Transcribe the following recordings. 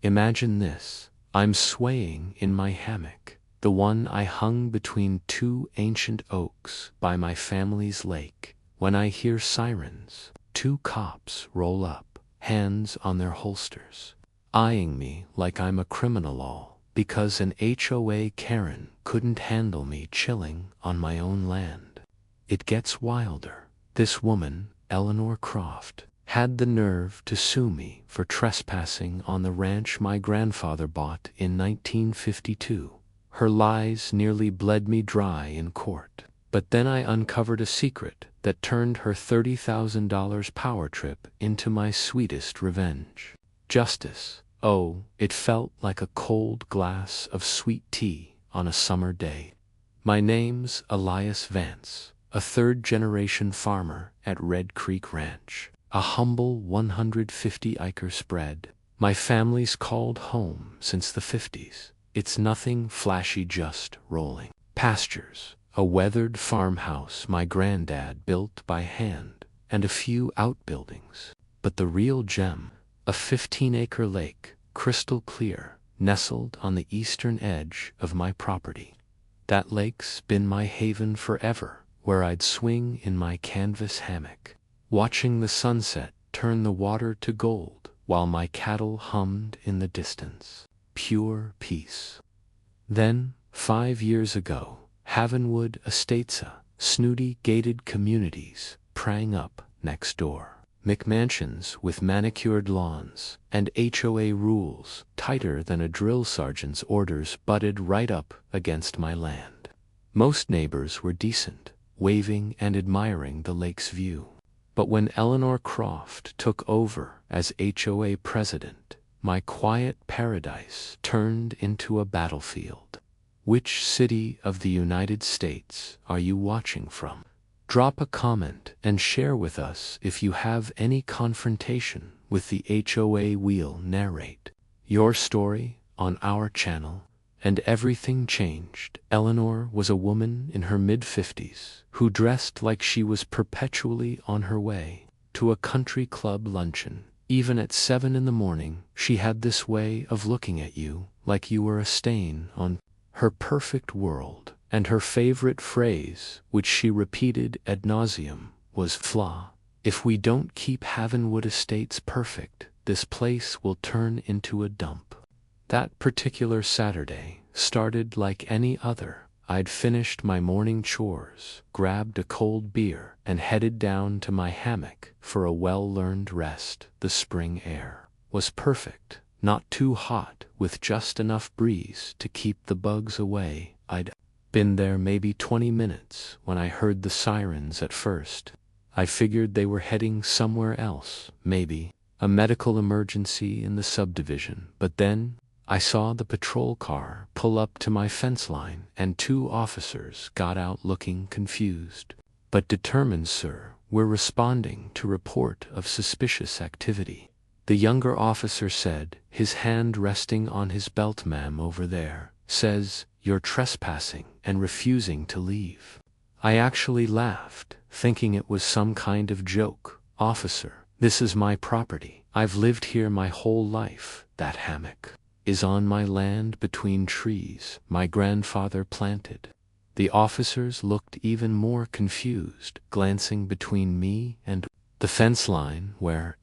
Imagine this. I'm swaying in my hammock, the one I hung between two ancient oaks by my family's lake, when I hear sirens. Two cops roll up, hands on their holsters, eyeing me like I'm a criminal, all because an HOA Karen couldn't handle me chilling on my own land. It gets wilder. This woman, Eleanor Croft, had the nerve to sue me for trespassing on the ranch my grandfather bought in 1952. Her lies nearly bled me dry in court. But then I uncovered a secret that turned her $30,000 power trip into my sweetest revenge. Justice. Oh, it felt like a cold glass of sweet tea on a summer day. My name's Elias Vance, a third-generation farmer at Red Creek Ranch, a humble 150-acre spread my family's called home since the 50s. It's nothing flashy, just rolling pastures, a weathered farmhouse my granddad built by hand, and a few outbuildings. But the real gem, a 15-acre lake, crystal clear, nestled on the eastern edge of my property. That lake's been my haven forever, where I'd swing in my canvas hammock, watching the sunset turn the water to gold while my cattle hummed in the distance. Pure peace. Then, 5 years ago, Havenwood Estates, snooty gated communities, sprang up next door. McMansions with manicured lawns and HOA rules tighter than a drill sergeant's orders butted right up against my land. Most neighbors were decent, waving and admiring the lake's view. But when Eleanor Croft took over as HOA president, my quiet paradise turned into a battlefield. Which city of the United States are you watching from? Drop a comment and share with us if you have any confrontation with the HOA. We'll narrate your story on our channel. And everything changed. Eleanor was a woman in her mid-50s who dressed like she was perpetually on her way to a country club luncheon. Even at 7 in the morning, she had this way of looking at you like you were a stain on her perfect world. And her favorite phrase, which she repeated ad nauseum, was "Flaw. If we don't keep Havenwood Estates perfect, this place will turn into a dump." That particular Saturday started like any other. I'd finished my morning chores, grabbed a cold beer, and headed down to my hammock for a well-earned rest. The spring air was perfect, not too hot, with just enough breeze to keep the bugs away. I'd been there maybe 20 minutes when I heard the sirens. At first, I figured they were heading somewhere else, maybe a medical emergency in the subdivision. But then I saw the patrol car pull up to my fence line, and 2 officers got out looking confused but determined. "Sir, we're responding to report of suspicious activity," the younger officer said, his hand resting on his belt. "Ma'am, over there says you're trespassing and refusing to leave." I actually laughed, thinking it was some kind of joke. "Officer, this is my property. I've lived here my whole life. That hammock is on my land between trees my grandfather planted." The officers looked even more confused, glancing between me and the fence line where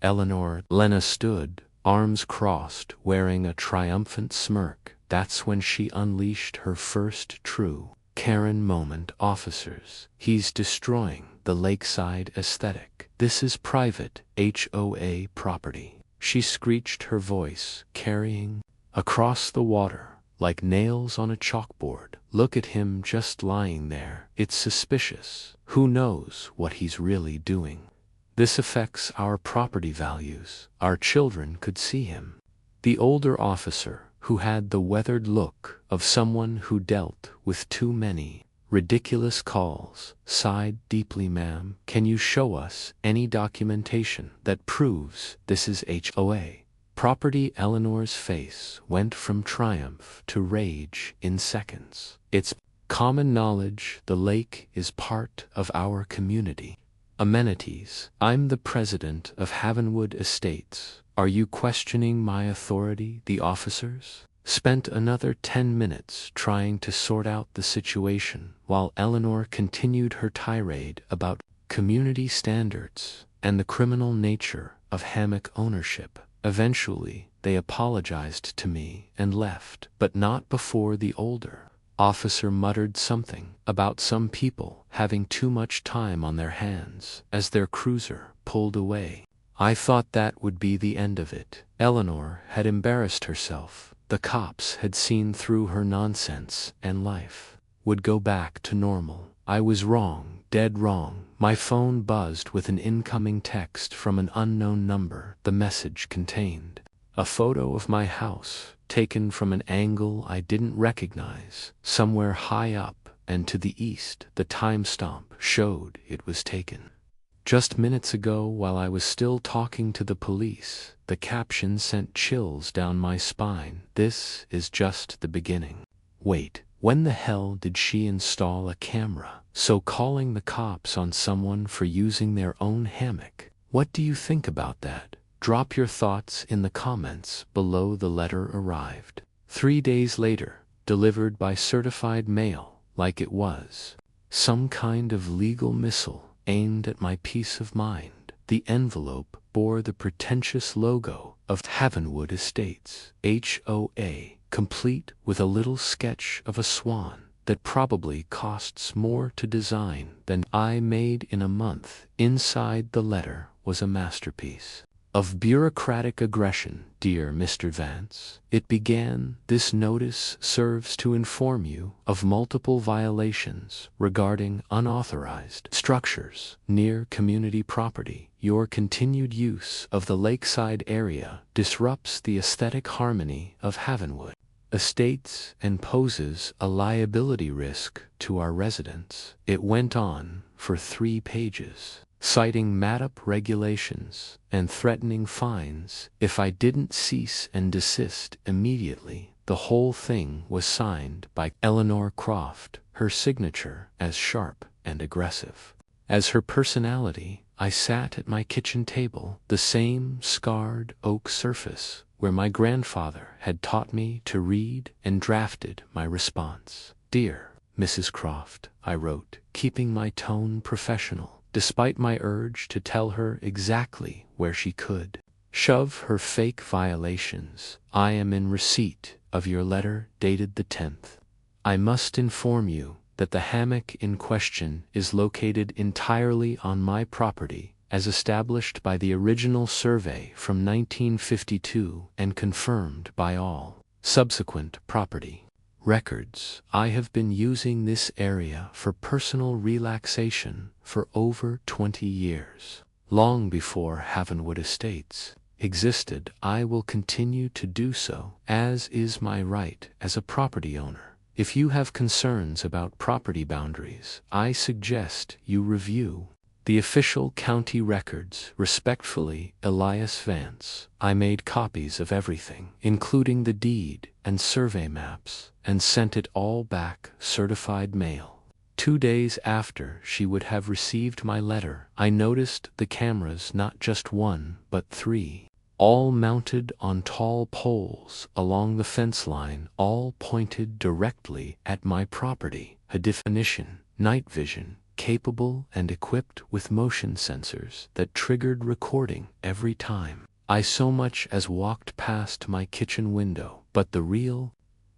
Lena stood, arms crossed, wearing a triumphant smirk. That's when she unleashed her first true Karen moment. "Officers, he's destroying the lakeside aesthetic. This is private HOA property," she screeched, her voice carrying across the water like nails on a chalkboard. "Look at him just lying there. It's suspicious. Who knows what he's really doing? This affects our property values. Our children could see him." The older officer, who had the weathered look of someone who dealt with too many ridiculous calls, sighed deeply. "Ma'am, can you show us any documentation that proves this is HOA property?" Eleanor's face went from triumph to rage in seconds. "It's common knowledge the lake is part of our community. Amenities. I'm the president of Havenwood Estates. Are you questioning my authority? The officers spent another 10 minutes trying to sort out the situation while Eleanor continued her tirade about community standards and the criminal nature of hammock ownership. Eventually, they apologized to me and left, but not before the older officer muttered something about some people having too much time on their hands as their cruiser pulled away. I thought that would be the end of it. Eleanor had embarrassed herself. The cops had seen through her nonsense and life would go back to normal. I was wrong, dead wrong. My phone buzzed with an incoming text from an unknown number. The message contained a photo of my house, taken from an angle I didn't recognize, somewhere high up and to the east. The timestamp showed it was taken just minutes ago while I was still talking to the police. The caption sent chills down my spine. This is just the beginning. Wait, when the hell did she install a camera? So calling the cops on someone for using their own hammock. What do you think about that? Drop your thoughts in the comments below. The letter arrived 3 days later, delivered by certified mail, like it was some kind of legal missile aimed at my peace of mind. The envelope bore the pretentious logo of Havenwood Estates, HOA, complete with a little sketch of a swan that probably costs more to design than I made in a month. Inside the letter was a masterpiece of bureaucratic aggression. Dear Mr. Vance, it began, this notice serves to inform you of multiple violations regarding unauthorized structures near community property. Your continued use of the lakeside area disrupts the aesthetic harmony of Havenwood Estates and poses a liability risk to our residents. It went on for 3 pages, citing made-up regulations and threatening fines if I didn't cease and desist immediately. The whole thing was signed by Eleanor Croft, her signature as sharp and aggressive as her personality. I sat at my kitchen table, the same scarred oak surface where my grandfather had taught me to read, and drafted my response. Dear Mrs. Croft, I wrote, keeping my tone professional, despite my urge to tell her exactly where she could shove her fake violations. I am in receipt of your letter dated the 10th. I must inform you that the hammock in question is located entirely on my property, as established by the original survey from 1952 and confirmed by all subsequent property records. I have been using this area for personal relaxation for over 20 years. Long before Havenwood Estates existed, I will continue to do so, as is my right as a property owner. If you have concerns about property boundaries, I suggest you review the official county records. Respectfully, Elias Vance. I made copies of everything, including the deed and survey maps, and sent it all back certified mail. 2 days after she would have received my letter, I noticed the cameras, not just 1 but 3, all mounted on tall poles along the fence line, all pointed directly at my property. A definition, night vision, capable and equipped with motion sensors that triggered recording every time I so much as walked past my kitchen window. But the real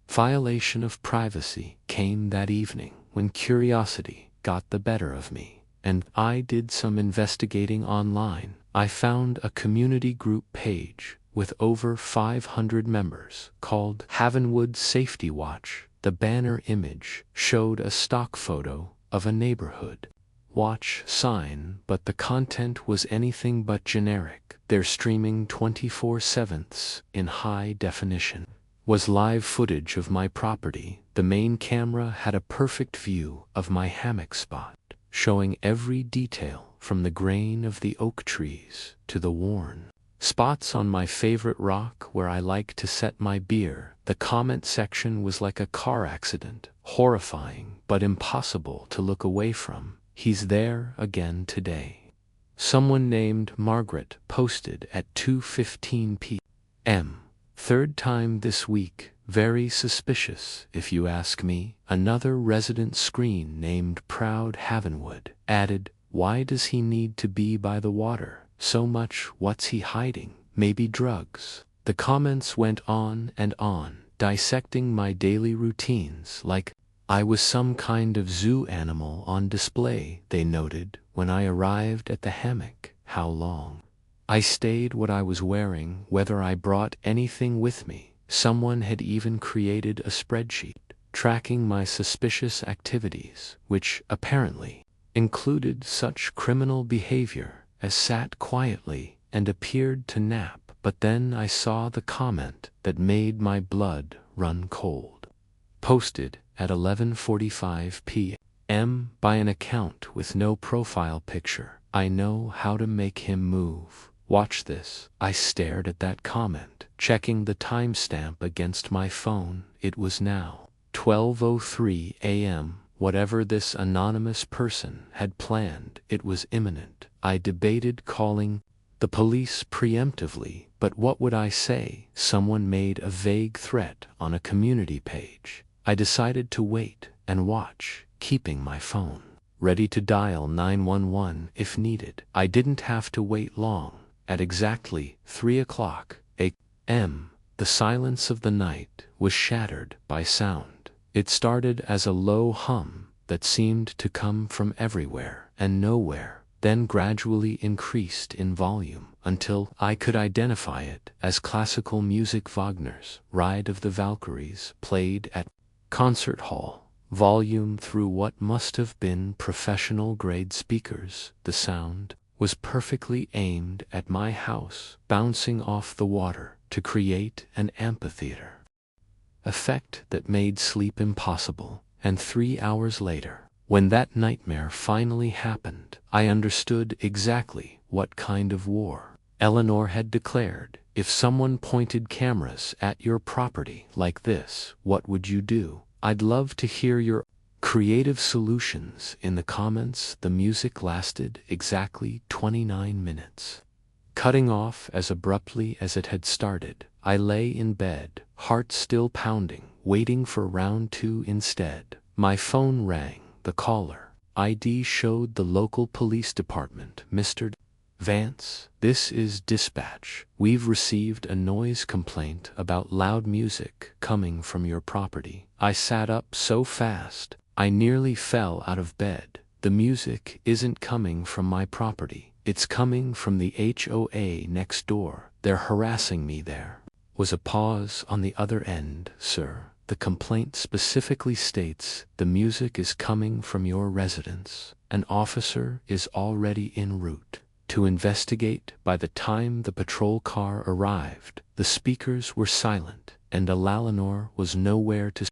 violation of privacy came that evening, when curiosity got the better of me, and I did some investigating online. I found a community group page with over 500 members called Havenwood Safety Watch. The banner image showed a stock photo of a neighborhood watch sign, but the content was anything but generic. Their streaming 24/7 in high definition was live footage of my property. The main camera had a perfect view of my hammock spot, showing every detail from the grain of the oak trees to the worn spots on my favorite rock where I like to set my beer. The comment section was like a car accident, horrifying but impossible to look away from. He's there again today. Someone named Margaret posted at 2:15 p.m. Third time this week, very suspicious if you ask me. Another resident screen named Proud Havenwood added, why does he need to be by the water so much? What's he hiding? Maybe drugs. The comments went on and on, dissecting my daily routines like I was some kind of zoo animal on display. They noted when I arrived at the hammock how long I stayed, what I was wearing, whether I brought anything with me. Someone had even created a spreadsheet tracking my suspicious activities, which apparently included such criminal behavior as sat quietly and appeared to nap. But then I saw the comment that made my blood run cold. Posted at 11:45 p.m. by an account with no profile picture. I know how to make him move. Watch this. I stared at that comment, checking the timestamp against my phone. It was now 12:03 a.m. Whatever this anonymous person had planned, it was imminent. I debated calling the police preemptively, but what would I say? Someone made a vague threat on a community page. I decided to wait and watch, keeping my phone ready to dial 911 if needed. I didn't have to wait long. At exactly 3 o'clock a.m., the silence of the night was shattered by sound. It started as a low hum that seemed to come from everywhere and nowhere, then gradually increased in volume until I could identify it as classical music. Wagner's Ride of the Valkyries played at concert hall volume through what must have been professional-grade speakers. The sound was perfectly aimed at my house, bouncing off the water to create an amphitheater effect that made sleep impossible. And 3 hours later, when that nightmare finally happened, I understood exactly what kind of war Eleanor had declared. If someone pointed cameras at your property like this, what would you do? I'd love to hear your creative solutions in the comments. The music lasted exactly 29 minutes. Cutting off as abruptly as it had started, I lay in bed, heart still pounding, waiting for round 2 instead. My phone rang. The caller ID showed the local police department. Mr. Vance, this is dispatch. We've received a noise complaint about loud music coming from your property. I sat up so fast, I nearly fell out of bed. The music isn't coming from my property. It's coming from the HOA next door. They're harassing me there. Was a pause on the other end. Sir, the complaint specifically states the music is coming from your residence. An officer is already en route to investigate. By the time the patrol car arrived, the speakers were silent, and Eleanor was nowhere to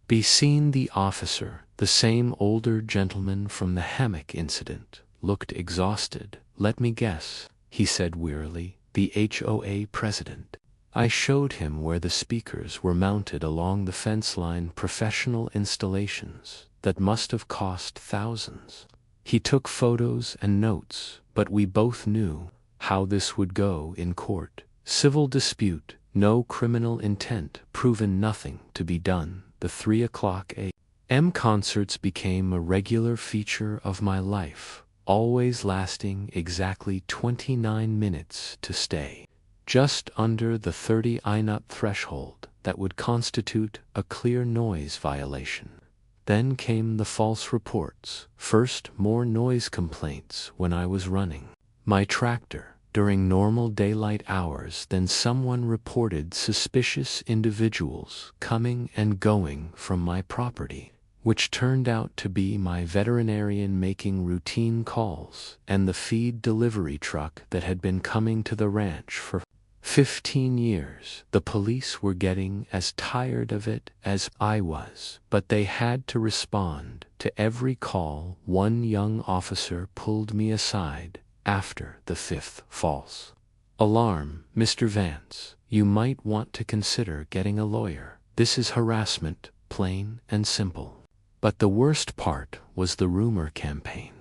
be seen. The officer, the same older gentleman from the hammock incident, looked exhausted. Let me guess, he said wearily, the HOA president. I showed him where the speakers were mounted along the fence line. Professional installations that must have cost thousands. He took photos and notes, but we both knew how this would go in court. Civil dispute, no criminal intent, proven nothing to be done. The 3 o'clock a.m. concerts became a regular feature of my life, always lasting exactly 29 minutes to stay just under the 30 INUT threshold that would constitute a clear noise violation. Then came the false reports. First, more noise complaints when I was running my tractor during normal daylight hours. Then someone reported suspicious individuals coming and going from my property, which turned out to be my veterinarian making routine calls and the feed delivery truck that had been coming to the ranch for 15 years. The police were getting as tired of it as I was, but they had to respond to every call. One young officer pulled me aside after the 5th false alarm. Mr. Vance, you might want to consider getting a lawyer. This is harassment, plain and simple. But the worst part was the rumor campaign.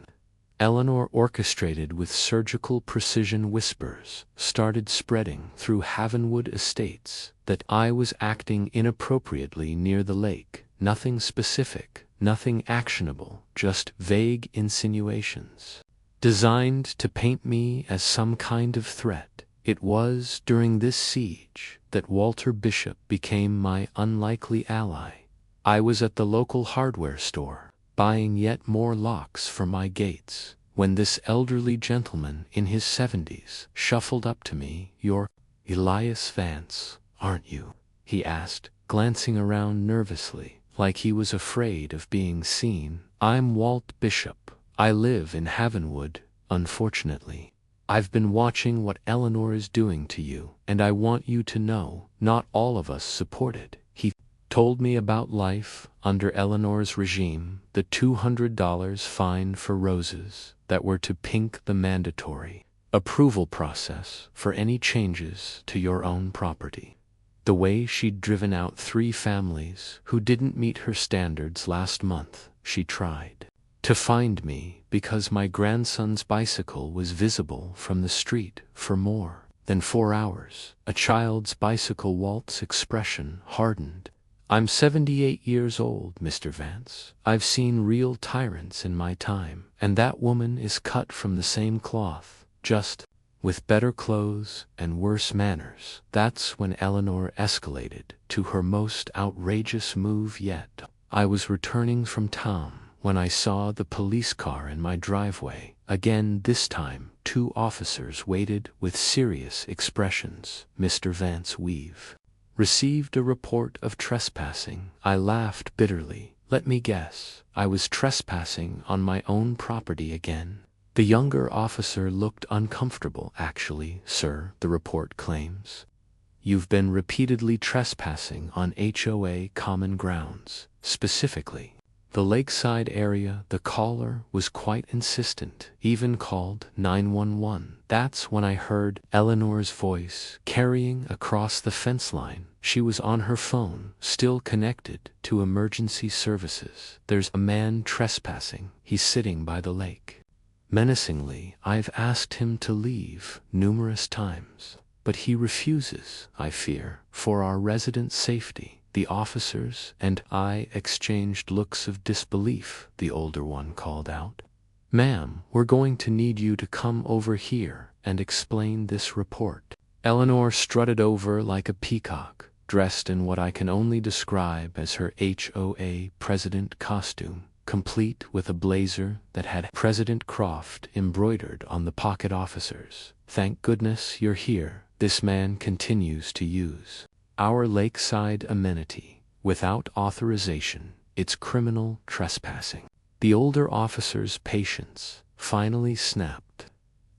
Eleanor, orchestrated with surgical precision whispers, started spreading through Havenwood Estates that I was acting inappropriately near the lake. Nothing specific, nothing actionable, just vague insinuations designed to paint me as some kind of threat. It was during this siege that Walter Bishop became my unlikely ally. I was at the local hardware store, buying yet more locks for my gates, when this elderly gentleman in his 70s shuffled up to me. "You're Elias Vance, aren't you?" he asked, glancing around nervously, like he was afraid of being seen. "I'm Walt Bishop. I live in Havenwood, unfortunately. I've been watching what Eleanor is doing to you, and I want you to know, not all of us support it." He told me about life under Eleanor's regime, the $200 fine for roses that were to pink the mandatory approval process for any changes to your own property. The way she'd driven out 3 families who didn't meet her standards last month. She tried to find me because my grandson's bicycle was visible from the street for more than 4 hours. A child's bicycle. Walt's expression hardened. "I'm 78 years old, Mr. Vance. I've seen real tyrants in my time, and that woman is cut from the same cloth, just with better clothes and worse manners." That's when Eleanor escalated to her most outrageous move yet. "I was returning from town when I saw the police car in my driveway. Again, this time 2 officers waited with serious expressions. Mr. Vance, we've received a report of trespassing." I laughed bitterly. "Let me guess, I was trespassing on my own property again?" The younger officer looked uncomfortable. "Actually, sir, the report claims you've been repeatedly trespassing on HOA common grounds, specifically the lakeside area." The caller was quite insistent, even called 911. That's when I heard Eleanor's voice carrying across the fence line. She was on her phone, still connected to emergency services. "There's a man trespassing. He's sitting by the lake. Menacingly, I've asked him to leave numerous times, but he refuses. I fear for our residents' safety." The officers and I exchanged looks of disbelief. The older one called out, "Ma'am, we're going to need you to come over here and explain this report." Eleanor strutted over like a peacock, dressed in what I can only describe as her HOA president costume, complete with a blazer that had President Croft embroidered on the pocket. "Officers, thank goodness you're here. This man continues to use our lakeside amenity without authorization. It's criminal trespassing." The older officer's patience finally snapped.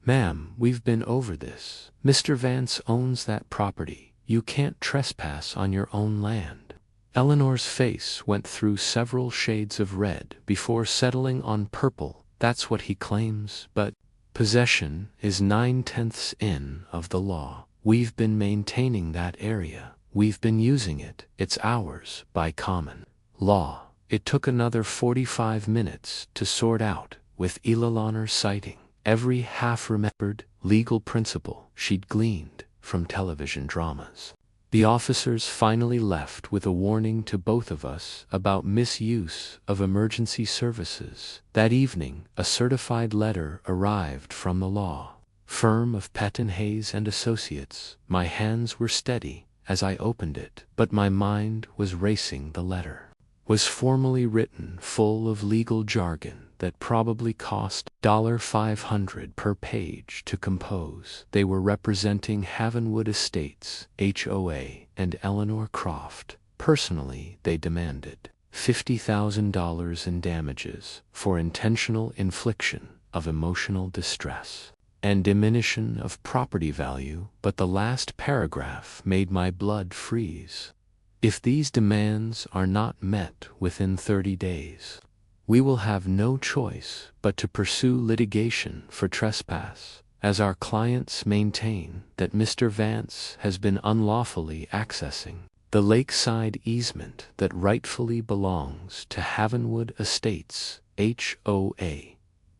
"Ma'am, we've been over this. Mr. Vance owns that property. You can't trespass on your own land." Eleanor's face went through several shades of red before settling on purple. "That's what he claims, but possession is 9/10 of the law. We've been maintaining that area. We've been using it. It's ours by common law." It took another 45 minutes to sort out, with Eleanor citing every half-remembered legal principle she'd gleaned from television dramas. The officers finally left with a warning to both of us about misuse of emergency services. That evening, a certified letter arrived from the law firm of Petton Hayes and Associates. My hands were steady as I opened it, but my mind was racing. The letter was formally written, full of legal jargon that probably cost $500 per page to compose. They were representing Havenwood Estates, HOA, and Eleanor Croft. Personally, they demanded $50,000 in damages for intentional infliction of emotional distress and diminution of property value, but the last paragraph made my blood freeze. "If these demands are not met within 30 days, we will have no choice but to pursue litigation for trespass, as our clients maintain that Mr. Vance has been unlawfully accessing the lakeside easement that rightfully belongs to Havenwood Estates, HOA.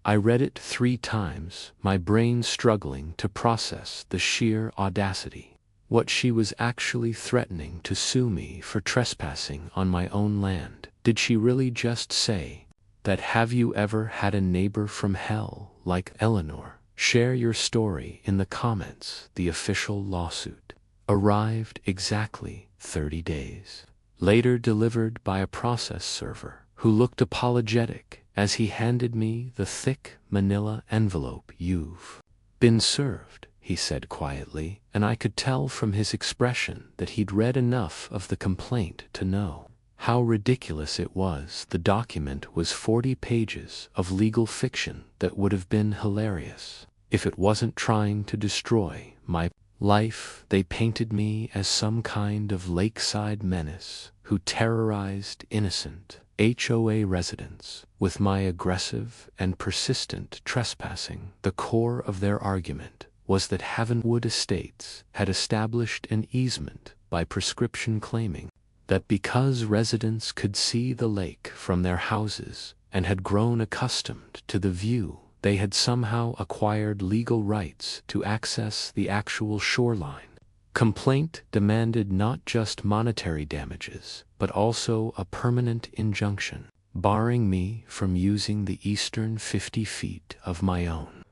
I read it 3 times, my brain struggling to process the sheer audacity. What she was actually threatening to sue me for trespassing on my own land. Did she really just say that? Have you ever had a neighbor from hell like Eleanor? Share your story in the comments. The official lawsuit arrived exactly 30 days later, delivered by a process server who looked apologetic as he handed me the thick manila envelope. "You've been served," he said quietly, and I could tell from his expression that he'd read enough of the complaint to know how ridiculous it was. The document was 40 pages of legal fiction that would have been hilarious if it wasn't trying to destroy my life. They painted me as some kind of lakeside menace who terrorized innocent HOA residents with my aggressive and persistent trespassing. The core of their argument was that Havenwood Estates had established an easement by prescription, claiming that because residents could see the lake from their houses and had grown accustomed to the view, they had somehow acquired legal rights to access the actual shoreline. Complaint demanded not just monetary damages, but also a permanent injunction, barring me from using the eastern 50 feet of my own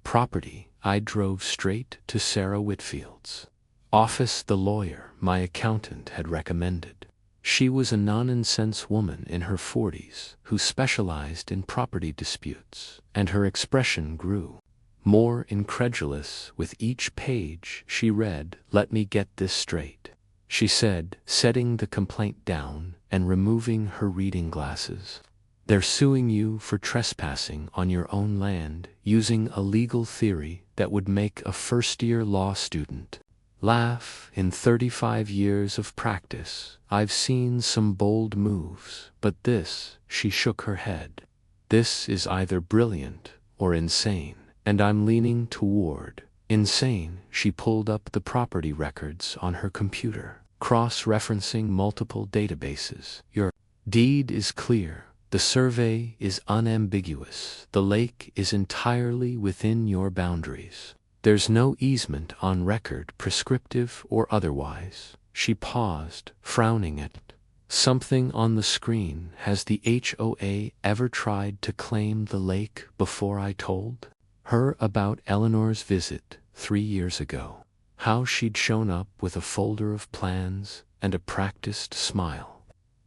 property. I drove straight to Sarah Whitfield's office, the lawyer my accountant had recommended. She was a nonsense woman in her 40s who specialized in property disputes, and her expression grew more incredulous with each page she read. "Let me get this straight," she said, setting the complaint down and removing her reading glasses. "They're suing you for trespassing on your own land using a legal theory that would make a first-year law student laugh. In 35 years of practice, I've seen some bold moves, but this," she shook her head, "this is either brilliant or insane, and I'm leaning toward insane." She pulled up the property records on her computer, cross-referencing multiple databases. "Your deed is clear. The survey is unambiguous. The lake is entirely within your boundaries. There's no easement on record, prescriptive or otherwise." She paused, frowning at something on the screen. "Has the HOA ever tried to claim the lake before?" I told her about Eleanor's visit 3 years ago, how she'd shown up with a folder of plans and a practiced smile.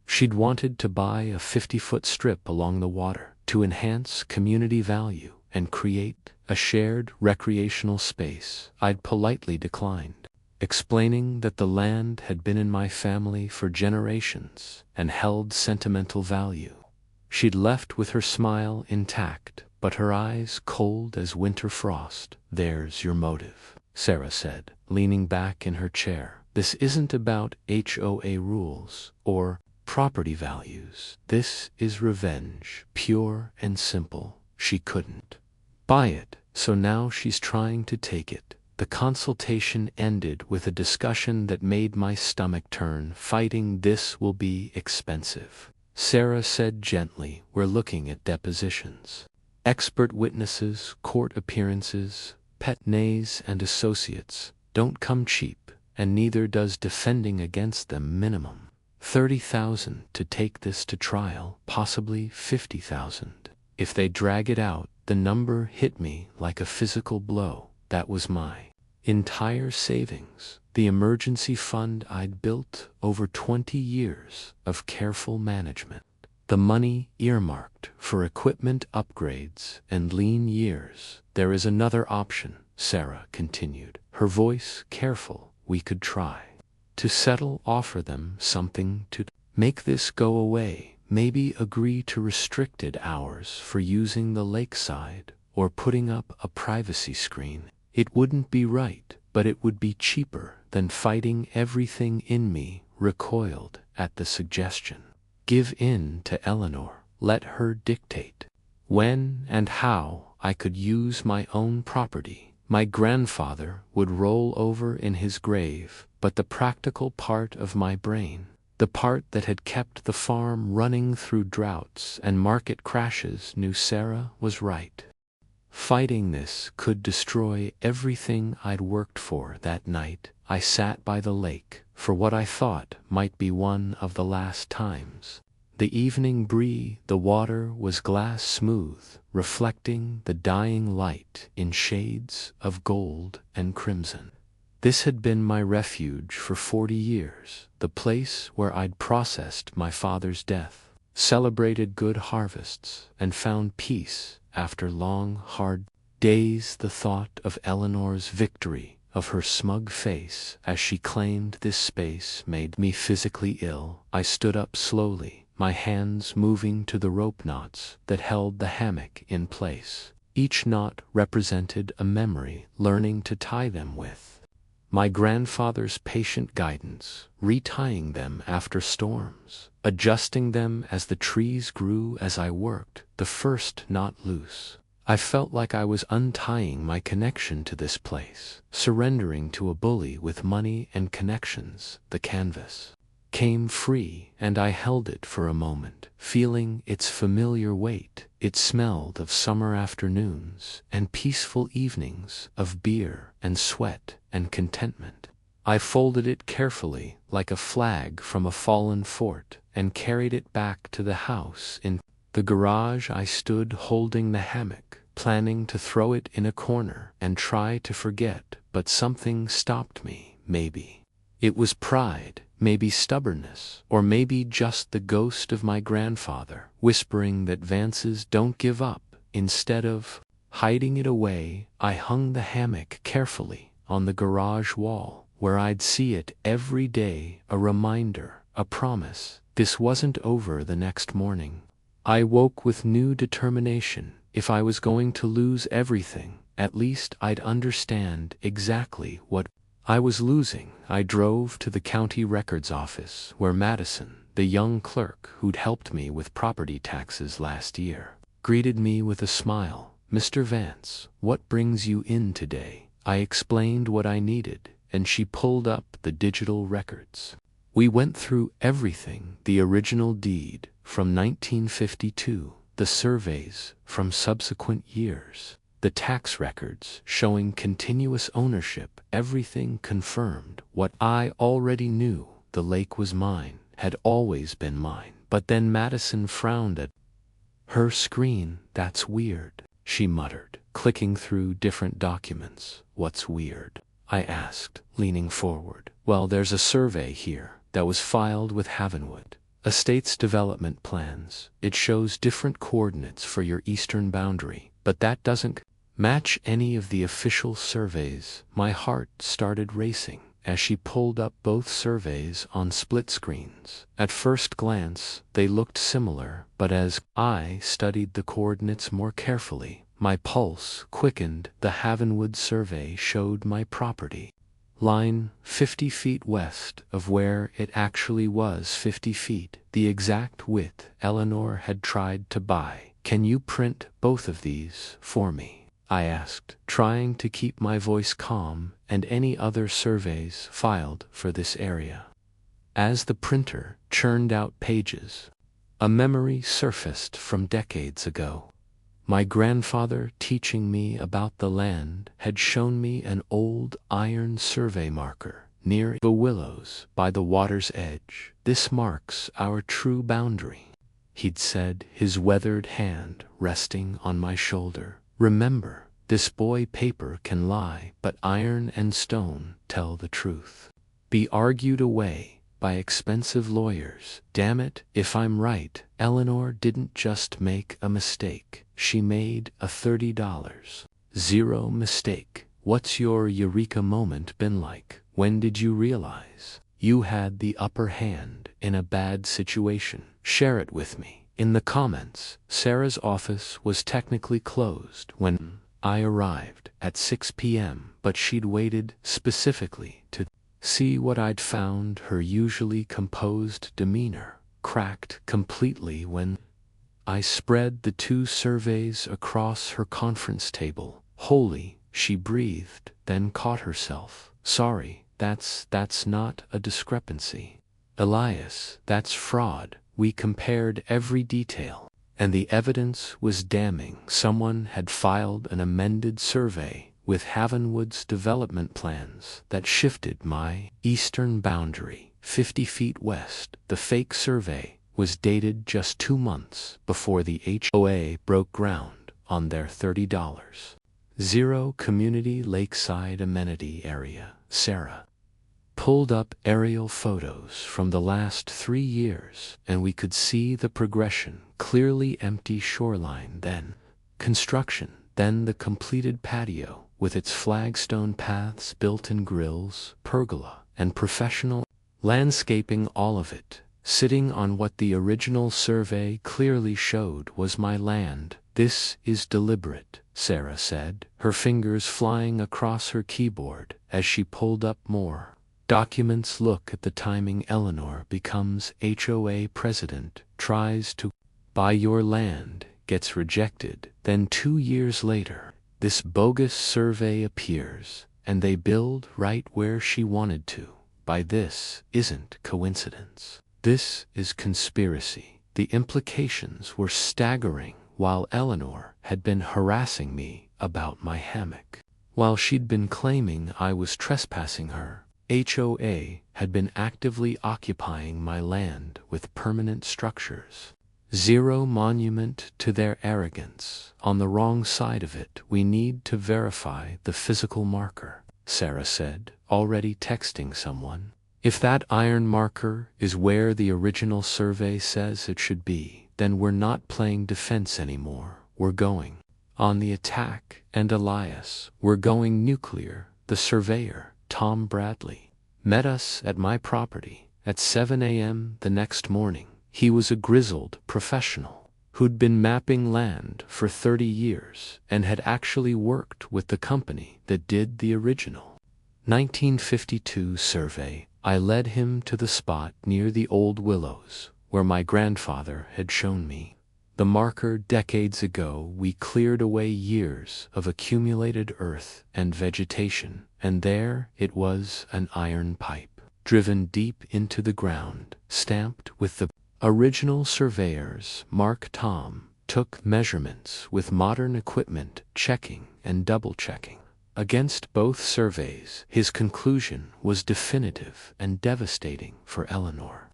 She'd wanted to buy a 50-foot strip along the water to enhance community value and create a shared recreational space. I'd politely declined, explaining that the land had been in my family for generations and held sentimental value. She'd left with her smile intact, but her eyes cold as winter frost. "There's your motive," Sarah said, leaning back in her chair. "This isn't about HOA rules or property values. This is revenge, pure and simple." She couldn't buy it, so now she's trying to take it. The consultation ended with a discussion that made my stomach turn. "Fighting this will be expensive," Sarah said gently. "We're looking at depositions, expert witnesses, court appearances. Pet Nays and Associates don't come cheap, and neither does defending against them. Minimum $30,000 to take this to trial, possibly $50,000 if they drag it out." The number hit me like a physical blow. That was my entire savings, the emergency fund I'd built over 20 years of careful management, the money earmarked for equipment upgrades and lean years. "There is another option," Sarah continued, her voice careful. "We could try to settle, offer them something to make this go away. Maybe agree to restricted hours for using the lakeside or putting up a privacy screen. It wouldn't be right, but it would be cheaper than fighting." Everything in me recoiled at the suggestion. Give in to Eleanor, let her dictate when and how I could use my own property. My grandfather would roll over in his grave, but the practical part of my brain, the part that had kept the farm running through droughts and market crashes, knew Sarah was right. Fighting this could destroy everything I'd worked for that night. I sat by the lake for what I thought might be one of the last times. The evening breeze, the water was glass smooth, reflecting the dying light in shades of gold and crimson. This had been my refuge for 40 years, the place where I'd processed my father's death, celebrated good harvests, and found peace after long, hard days. The thought of Eleanor's victory, of her smug face as she claimed this space, made me physically ill. I stood up slowly, my hands moving to the rope knots that held the hammock in place. Each knot represented a memory, learning to tie them with my grandfather's patient guidance, retying them after storms, adjusting them as the trees grew as I worked, the first knot loose. I felt like I was untying my connection to this place, surrendering to a bully with money and connections. The canvas came free, and I held it for a moment, feeling its familiar weight. It smelled of summer afternoons and peaceful evenings, of beer and sweat and contentment. I folded it carefully, like a flag from a fallen fort, and carried it back to the house. In the garage I stood holding the hammock, planning to throw it in a corner and try to forget, but something stopped me. Maybe it was pride, maybe stubbornness, or maybe just the ghost of my grandfather, whispering that Vances don't give up. Instead of hiding it away, I hung the hammock carefully on the garage wall, where I'd see it every day, a reminder, a promise. This wasn't over. The next morning, I woke with new determination. If I was going to lose everything, at least I'd understand exactly what I was losing. I drove to the county records office, where Madison, the young clerk who'd helped me with property taxes last year, greeted me with a smile. "Mr. Vance, what brings you in today?" I explained what I needed, and she pulled up the digital records. We went through everything: the original deed from 1952, the surveys from subsequent years, the tax records showing continuous ownership. Everything confirmed what I already knew. The lake was mine, had always been mine. But then Madison frowned at her screen. "That's weird," she muttered, clicking through different documents. "What's weird?" I asked, leaning forward. "Well, there's a survey here that was filed with Havenwood Estates development plans. It shows different coordinates for your eastern boundary, but that doesn't match any of the official surveys." My heart started racing as she pulled up both surveys on split screens. At first glance, they looked similar, but as I studied the coordinates more carefully, my pulse quickened. The Havenwood survey showed my property line 50 feet west of where it actually was 50 feet, the exact width Eleanor had tried to buy. "Can you print both of these for me?" I asked, trying to keep my voice calm. "And any other surveys filed for this area?" As the printer churned out pages, a memory surfaced from decades ago. My grandfather, teaching me about the land, had shown me an old iron survey marker near the willows by the water's edge. "This marks our true boundary," he'd said, his weathered hand resting on my shoulder. "Remember, this boy paper can lie, but iron and stone tell the truth. Be argued away by expensive lawyers. Damn it, if I'm right, Eleanor didn't just make a mistake. She made a $30.00 mistake." What's your eureka moment been like? When did you realize you had the upper hand in a bad situation? Share it with me in the comments. Sarah's office was technically closed when I arrived at 6 p.m., but she'd waited specifically to see what I'd found. Her usually composed demeanor cracked completely when I spread the two surveys across her conference table. "Holy," she breathed, then caught herself. "Sorry, that's not a discrepancy, Elias. That's fraud. We compared every detail, And the evidence was damning. Someone had filed an amended survey with Havenwood's development plans that shifted my eastern boundary 50 feet west. The fake survey was dated just 2 months before the HOA broke ground on their $30.0 community lakeside amenity area. Sarah pulled up aerial photos from the last 3 years, and we could see the progression. Clearly empty shoreline, then construction, then the completed patio with its flagstone paths, built-in grills, pergola, and professional landscaping, all of it sitting on what the original survey clearly showed was my land. "This is deliberate," Sarah said, her fingers flying across her keyboard as she pulled up more documents. "Look at the timing. Eleanor becomes HOA president, tries to buy your land, gets rejected. Then 2 years later, this bogus survey appears, and they build right where she wanted to buy. This isn't coincidence. This is conspiracy." The implications were staggering. While Eleanor had been harassing me about my hammock, while she'd been claiming I was trespassing her, HOA had been actively occupying my land with permanent structures. Zero monument to their arrogance. On the wrong side of it. "We need to verify the physical marker," Sarah said, already texting someone. "If that iron marker is where the original survey says it should be, then we're not playing defense anymore. We're going on the attack." And Elias, "We're going nuclear." The surveyor, Tom Bradley, met us at my property at 7 a.m. the next morning. He was a grizzled professional who'd been mapping land for 30 years and had actually worked with the company that did the original 1952 survey. I led him to the spot near the old willows where my grandfather had shown me the marker decades ago. We cleared away years of accumulated earth and vegetation, and there it was, an iron pipe driven deep into the ground, stamped with the original surveyor's mark. Tom took measurements with modern equipment, checking and double-checking against both surveys. His conclusion was definitive and devastating for Eleanor.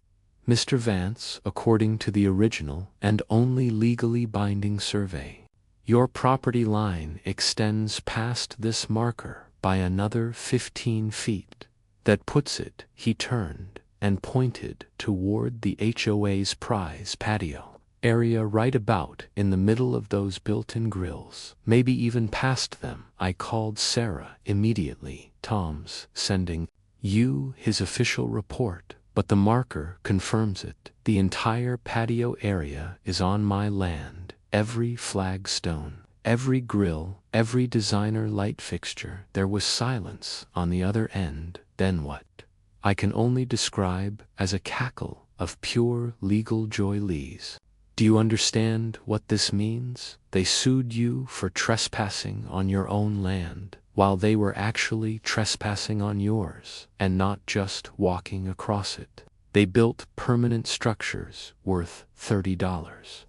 "Mr. Vance, according to the original and only legally binding survey, your property line extends past this marker by another 15 feet. That puts it," he turned and pointed toward the HOA's prize patio area, "right about in the middle of those built-in grills, maybe even past them." I called Sarah immediately. "Tom's sending you his official report, but the marker confirms it. The entire patio area is on my land. Every flagstone, every grill, every designer light fixture." There was silence on the other end. Then what I can only describe as a cackle of pure legal joy. "Lees, do you understand what this means? They sued you for trespassing on your own land, while they were actually trespassing on yours, and not just walking across it. They built permanent structures worth $30.0.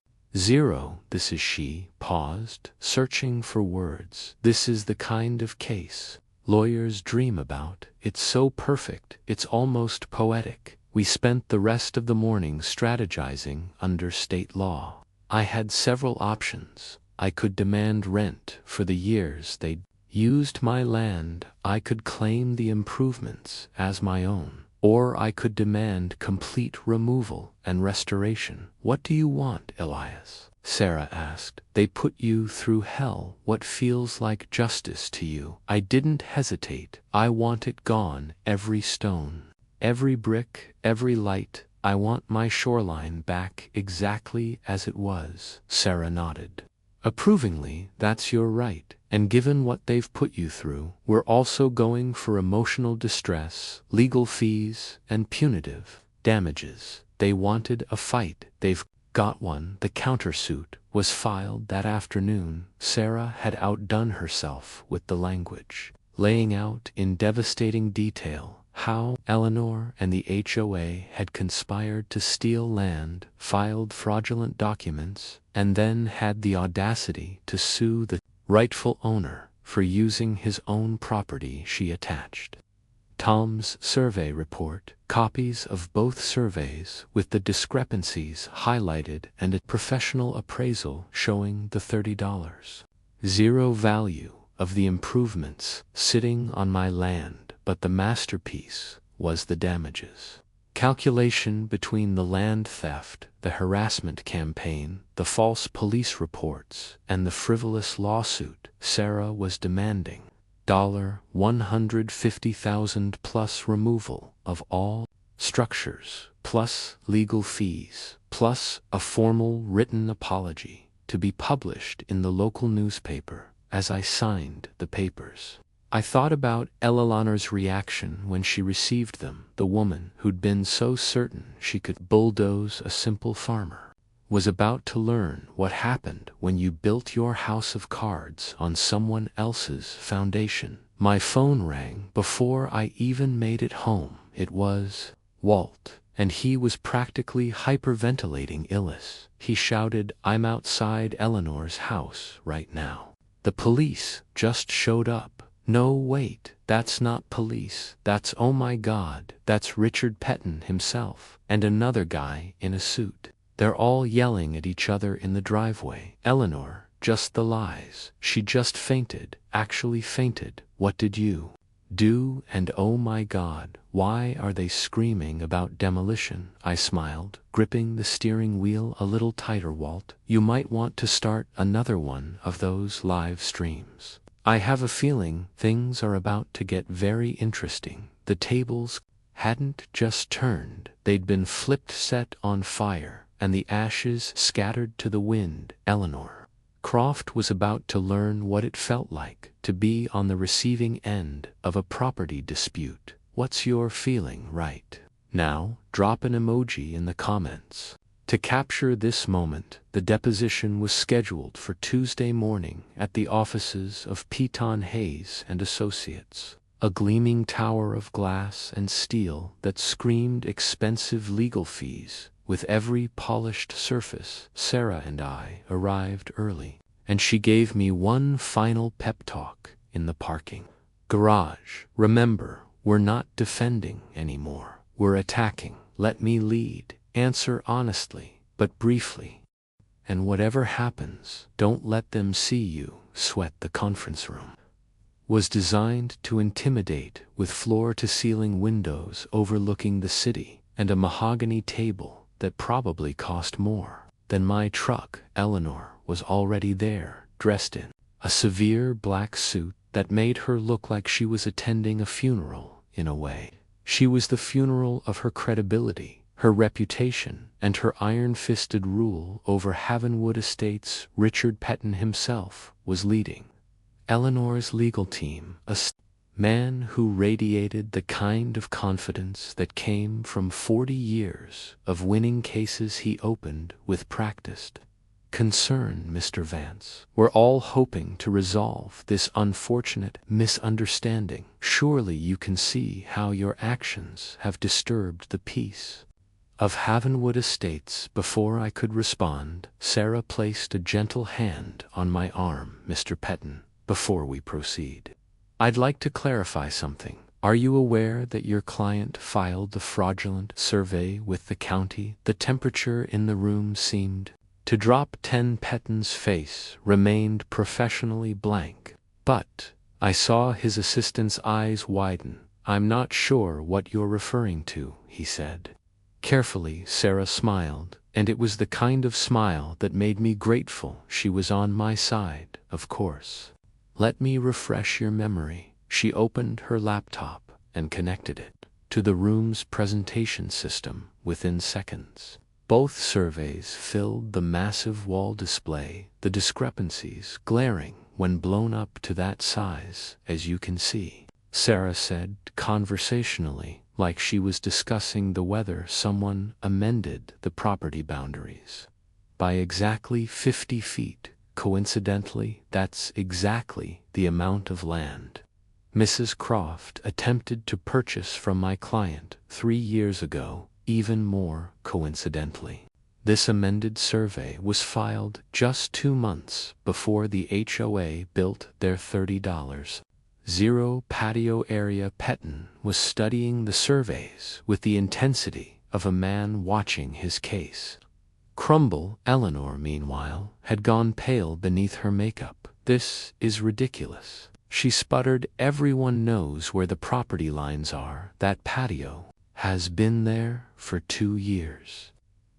This is," she paused, searching for words, "this is the kind of case lawyers dream about. It's so perfect, it's almost poetic." We spent the rest of the morning strategizing under state law. I had several options. I could demand rent for the years they'd used my land. I could claim the improvements as my own. Or I could demand complete removal and restoration. "What do you want, Elias?" Sarah asked. "They put you through hell. What feels like justice to you?" I didn't hesitate. "I want it gone. Every stone, every brick, every light. I want my shoreline back exactly as it was." Sarah nodded approvingly. "That's your right. And given what they've put you through, we're also going for emotional distress, legal fees, and punitive damages." They wanted a fight. They've got one. The countersuit was filed that afternoon. Sarah had outdone herself with the language, laying out in devastating detail how Eleanor and the HOA had conspired to steal land, filed fraudulent documents, and then had the audacity to sue the rightful owner for using his own property. She attached Tom's survey report, copies of both surveys with the discrepancies highlighted, and a professional appraisal showing the $30.00 value of the improvements sitting on my land, but the masterpiece was the damages calculation between the land theft, the harassment campaign, the false police reports, and the frivolous lawsuit. Sarah was demanding $150,000 plus removal of all structures, plus legal fees, plus a formal written apology to be published in the local newspaper. As I signed the papers, I thought about Eleanor's reaction when she received them. The woman who'd been so certain she could bulldoze a simple farmer was about to learn what happened when you built your house of cards on someone else's foundation. My phone rang before I even made it home. It was Walt, and he was practically hyperventilating. Illis, he shouted, "I'm outside Eleanor's house right now. The police just showed up." "No, wait, that's not police. That's, oh my God, that's Richard Pettin himself, and another guy in a suit. They're all yelling at each other in the driveway." "Eleanor, just the lies. She just fainted, actually fainted. What did you do? And oh my God, why are they screaming about demolition?" I smiled, gripping the steering wheel a little tighter. "Walt, you might want to start another one of those live streams. I have a feeling things are about to get very interesting." The tables hadn't just turned, they'd been flipped, set on fire, and the ashes scattered to the wind. Eleanor Croft was about to learn what it felt like to be on the receiving end of a property dispute. What's your feeling right now? Drop an emoji in the comments. To capture this moment, the deposition was scheduled for Tuesday morning at the offices of Piton Hayes and Associates, a gleaming tower of glass and steel that screamed expensive legal fees. With every polished surface, Sarah and I arrived early, and she gave me one final pep talk in the parking garage. "Remember, we're not defending anymore. We're attacking. Let me lead. Answer honestly, but briefly. And whatever happens, don't let them see you sweat." The conference room was designed to intimidate, with floor-to-ceiling windows overlooking the city, and a mahogany table that probably cost more than my truck. Eleanor was already there, dressed in a severe black suit that made her look like she was attending a funeral. In a way, she was the funeral of her credibility, her reputation, and her iron-fisted rule over Havenwood Estates. Richard Pettin himself was leading Eleanor's legal team, a man who radiated the kind of confidence that came from 40 years of winning cases he opened with practiced concern. "Mr. Vance, we're all hoping to resolve this unfortunate misunderstanding. Surely you can see how your actions have disturbed the peace of Havenwood Estates." Before I could respond, Sarah placed a gentle hand on my arm. "Mr. Pettin, before we proceed, I'd like to clarify something. Are you aware that your client filed the fraudulent survey with the county?" The temperature in the room seemed to drop. Pettin's face remained professionally blank, but I saw his assistant's eyes widen. "I'm not sure what you're referring to," he said. Carefully, Sarah smiled, and it was the kind of smile that made me grateful she was on my side. "Of course. Let me refresh your memory." She opened her laptop and connected it to the room's presentation system. Within seconds, both surveys filled the massive wall display, the discrepancies glaring when blown up to that size. "As you can see," Sarah said conversationally, like she was discussing the weather, "someone amended the property boundaries by exactly 50 feet. Coincidentally, that's exactly the amount of land Mrs. Croft attempted to purchase from my client 3 years ago, even more coincidentally. This amended survey was filed just 2 months before the HOA built their $30.0 patio area. Petton was studying the surveys with the intensity of a man watching his case. Crumble, Eleanor, meanwhile, had gone pale beneath her makeup. "This is ridiculous," she sputtered. "Everyone knows where the property lines are. That patio has been there for 2 years.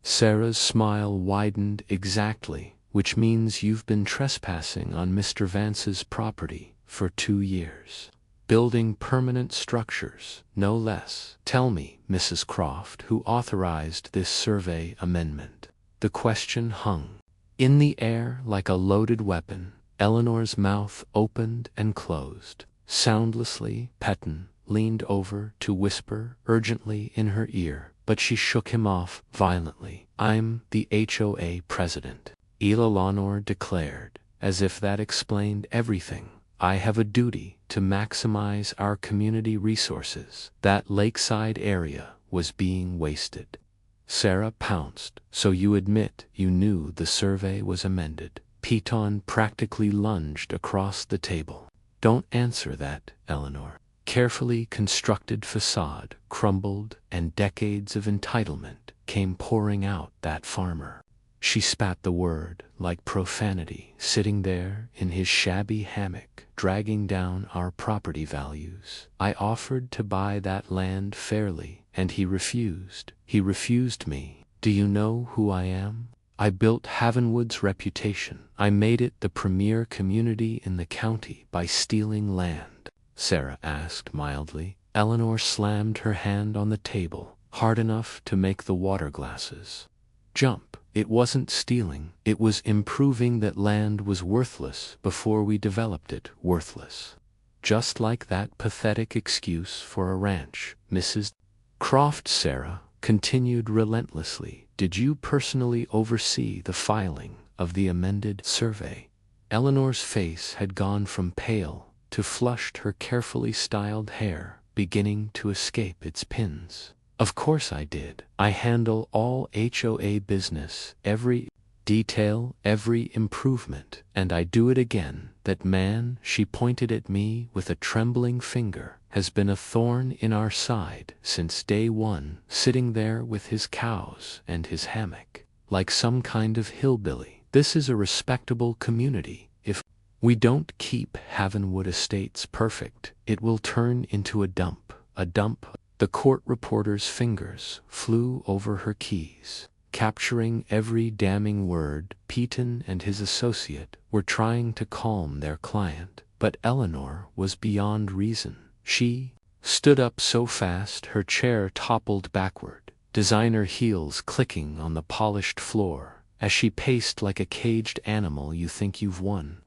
Sarah's smile widened. "Exactly, which means you've been trespassing on Mr. Vance's property for 2 years. Building permanent structures, no less. Tell me, Mrs. Croft, who authorized this survey amendment?" The question hung in the air like a loaded weapon. Eleanor's mouth opened and closed soundlessly. Petton leaned over to whisper urgently in her ear, but she shook him off violently. "I'm the HOA president," Eleanor declared, as if that explained everything. "I have a duty to maximize our community resources. That lakeside area was being wasted." Sarah pounced. "So you admit you knew the survey was amended?" Petton practically lunged across the table. "Don't answer that, Eleanor." Carefully constructed facade crumbled, and decades of entitlement came pouring out. "That farmer," she spat the word like profanity, "sitting there in his shabby hammock, dragging down our property values. I offered to buy that land fairly, and he refused. He refused me. Do you know who I am? I built Havenwood's reputation. I made it the premier community in the county by stealing land." Sarah asked mildly. Eleanor slammed her hand on the table, hard enough to make the water glasses jump. "It wasn't stealing. It was improving. That land was worthless before we developed it. Worthless. Just like that pathetic excuse for a ranch, Mrs. Croft." Sarah continued relentlessly. "Did you personally oversee the filing of the amended survey?" Eleanor's face had gone from pale to flushed, her carefully styled hair beginning to escape its pins. "Of course I did. I handle all HOA business, every detail, every improvement, and I do it again. That man," she pointed at me with a trembling finger, "has been a thorn in our side since day one, sitting there with his cows and his hammock, like some kind of hillbilly. This is a respectable community. If we don't keep Havenwood Estates perfect, it will turn into a dump. A dump." The court reporter's fingers flew over her keys, capturing every damning word. Petton and his associate were trying to calm their client, but Eleanor was beyond reason. She stood up so fast her chair toppled backward, designer heels clicking on the polished floor, as she paced like a caged animal. "You think you've won?"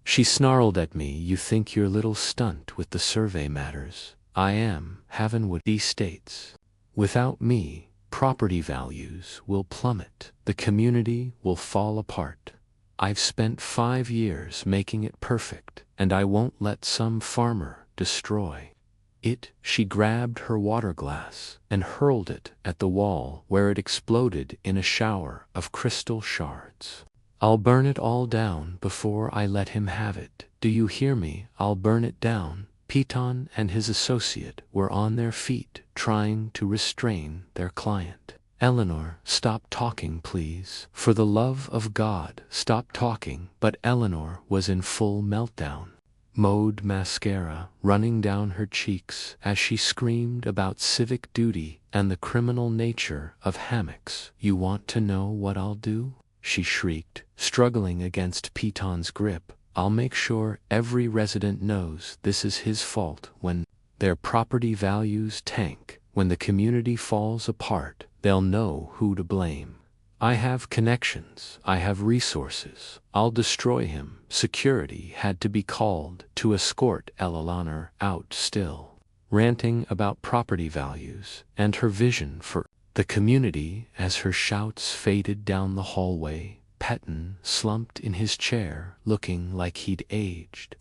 she snarled at me. "You think your little stunt with the survey matters? I am Havenwood Estates. Without me, property values will plummet. The community will fall apart. I've spent 5 years making it perfect, and I won't let some farmer destroy it." She grabbed her water glass and hurled it at the wall, where it exploded in a shower of crystal shards. "I'll burn it all down before I let him have it. Do you hear me? I'll burn it down." Petton and his associate were on their feet, trying to restrain their client. "Eleanor, stop talking, please. For the love of God, stop talking." But Eleanor was in full meltdown mode, mascara running down her cheeks as she screamed about civic duty and the criminal nature of hammocks. "You want to know what I'll do?" she shrieked, struggling against Petton's grip. "I'll make sure every resident knows this is his fault. When their property values tank, when the community falls apart, they'll know who to blame. I have connections, I have resources. I'll destroy him." Security had to be called to escort Eleanor out, still ranting about property values and her vision for the community. As her shouts faded down the hallway, Petton slumped in his chair, looking like he'd aged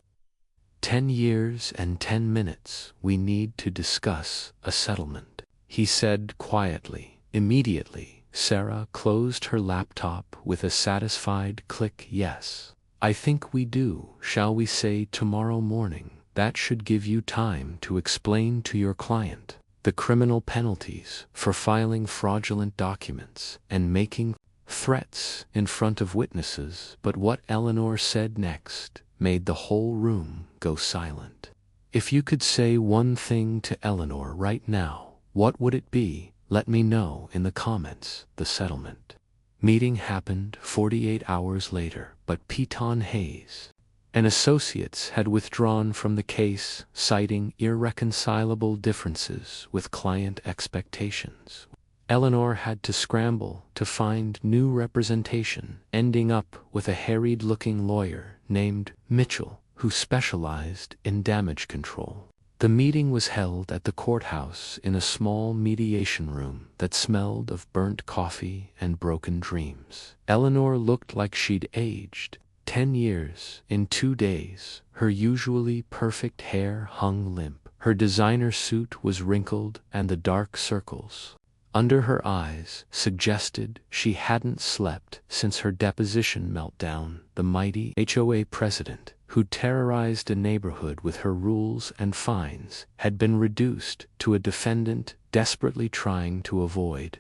10 years and 10 minutes. We need to discuss a settlement," he said quietly. Immediately, Sarah closed her laptop with a satisfied click. "Yes. I think we do. Shall we say tomorrow morning? That should give you time to explain to your client the criminal penalties for filing fraudulent documents and making threats in front of witnesses." But what Eleanor said next made the whole room go silent. If you could say one thing to Eleanor right now, what would it be? Let me know in the comments. The settlement meeting happened 48 hours later, but Piton Hayes and associates had withdrawn from the case, citing irreconcilable differences with client expectations. Eleanor had to scramble to find new representation, ending up with a harried-looking lawyer named Mitchell, who specialized in damage control. The meeting was held at the courthouse in a small mediation room that smelled of burnt coffee and broken dreams. Eleanor looked like she'd aged 10 years in 2 days. Her usually perfect hair hung limp. Her designer suit was wrinkled, and the dark circles under her eyes suggested she hadn't slept since her deposition meltdown. The mighty HOA president, who terrorized a neighborhood with her rules and fines, had been reduced to a defendant desperately trying to avoid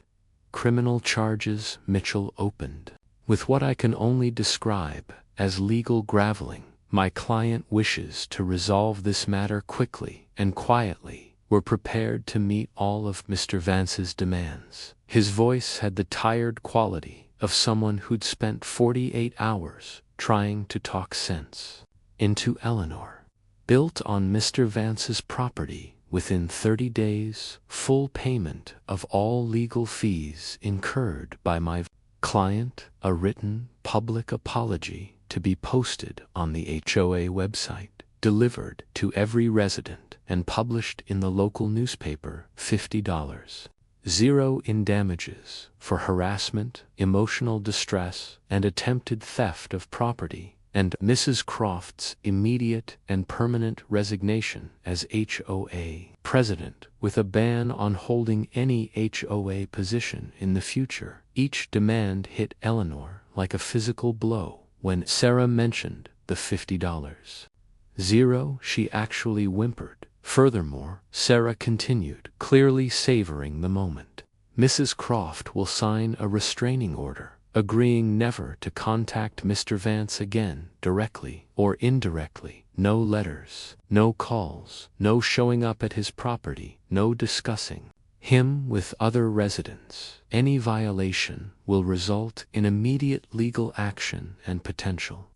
criminal charges. Mitchell opened with what I can only describe as legal graveling. "My client wishes to resolve this matter quickly and quietly. We're prepared to meet all of Mr. Vance's demands." His voice had the tired quality of someone who'd spent 48 hours trying to talk sense into Eleanor. "Built on Mr. Vance's property within 30 days, full payment of all legal fees incurred by my client, a written public apology to be posted on the HOA website, delivered to every resident and published in the local newspaper, $50. Zero in damages for harassment, emotional distress, and attempted theft of property, and Mrs. Croft's immediate and permanent resignation as HOA president, with a ban on holding any HOA position in the future." Each demand hit Eleanor like a physical blow. When Sarah mentioned the $50, "Zero," she actually whimpered. Furthermore, Sarah continued, clearly savoring the moment, "Mrs. Croft will sign a restraining order, agreeing never to contact Mr. Vance again, directly or indirectly. No letters, no calls, no showing up at his property, no discussing him with other residents. Any violation will result in immediate legal action and potential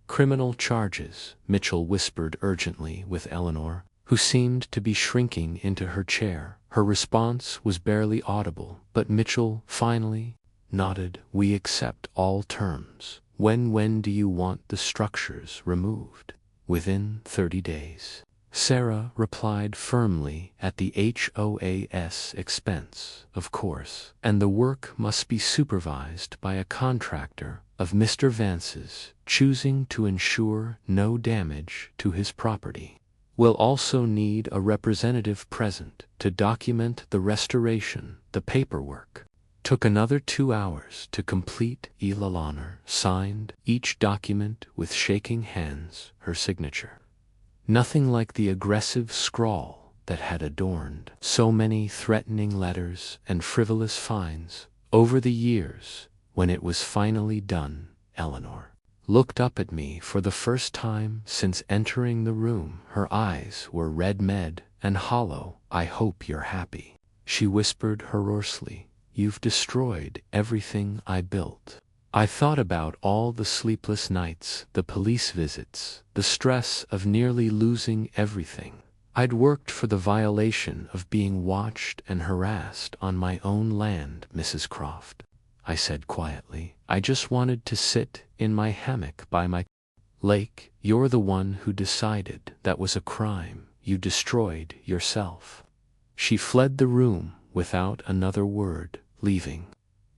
criminal charges," Mitchell whispered urgently with Eleanor, who seemed to be shrinking into her chair. Her response was barely audible, but Mitchell finally nodded. "We accept all terms. When do you want the structures removed?" "Within 30 days. Sarah replied firmly. "At the HOA's expense, of course. And the work must be supervised by a contractor of Mr. Vance's, choosing to ensure no damage to his property. We'll also need a representative present to document the restoration." The paperwork took another 2 hours to complete. Eleanor signed each document with shaking hands, her signature nothing like the aggressive scrawl that had adorned so many threatening letters and frivolous fines over the years. When it was finally done, Eleanor looked up at me for the first time since entering the room. Her eyes were red-med and hollow. "I hope you're happy," she whispered hoarsely. "You've destroyed everything I built." I thought about all the sleepless nights, the police visits, the stress of nearly losing everything. I'd worked for the violation of being watched and harassed on my own land. "Mrs. Croft," I said quietly, "I just wanted to sit in my hammock by my lake. You're the one who decided that was a crime. You destroyed yourself." She fled the room without another word, leaving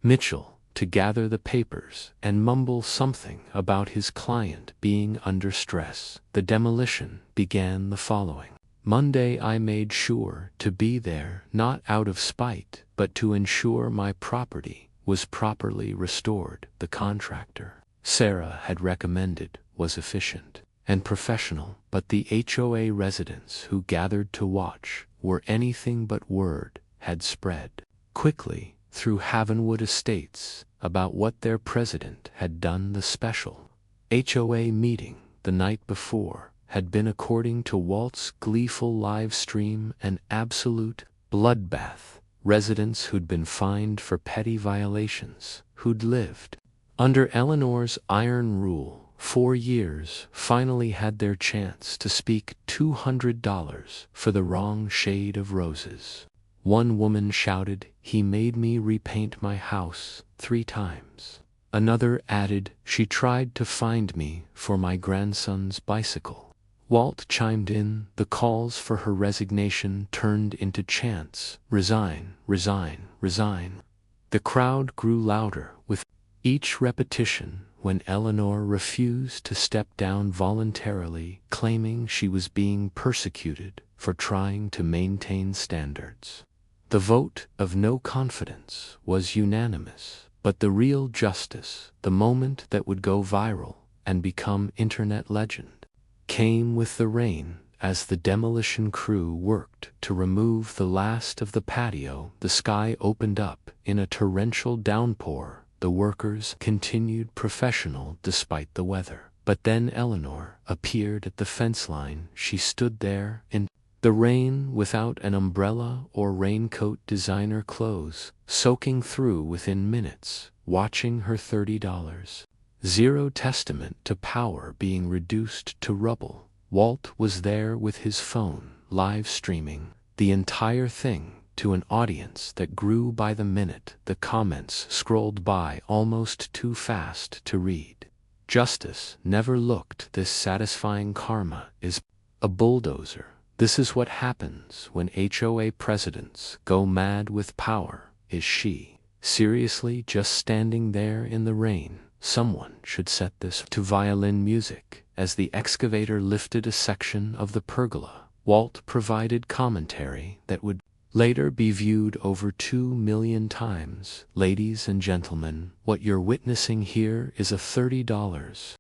Mitchell to gather the papers and mumble something about his client being under stress. The demolition began the following Monday. I made sure to be there, not out of spite, but to ensure my property was properly restored. The contractor Sarah had recommended was efficient and professional, but the HOA residents who gathered to watch were anything but. Word had spread quickly through Havenwood Estates about what their president had done. The special HOA meeting the night before had been, according to Walt's gleeful live stream, an absolute bloodbath. Residents who'd been fined for petty violations, who'd lived under Eleanor's iron rule 4 years, finally had their chance to speak. $200 for the wrong shade of roses. One woman shouted, "He made me repaint my house 3 times. Another added, "She tried to find me for my grandson's bicycle." Walt chimed in. The calls for her resignation turned into chants, "Resign, resign, resign." The crowd grew louder with each repetition. When Eleanor refused to step down voluntarily, claiming she was being persecuted for trying to maintain standards. The vote of no confidence was unanimous, but the real justice, the moment that would go viral and become internet legend, came with the rain. As the demolition crew worked to remove the last of the patio, the sky opened up in a torrential downpour. The workers continued professional despite the weather. But then Eleanor appeared at the fence line. She stood there in the rain without an umbrella or raincoat, designer clothes soaking through within minutes, watching her $30 zero testament to power being reduced to rubble. Walt was there with his phone, live streaming the entire thing to an audience that grew by the minute. The comments scrolled by almost too fast to read. Justice never looked this satisfying. Karma is a bulldozer. This is what happens when HOA presidents go mad with power. Is she seriously just standing there in the rain? Someone should set this to violin music. As the excavator lifted a section of the pergola, Walt provided commentary that would later be viewed over 2 million times. Ladies and gentlemen, what you're witnessing here is a $30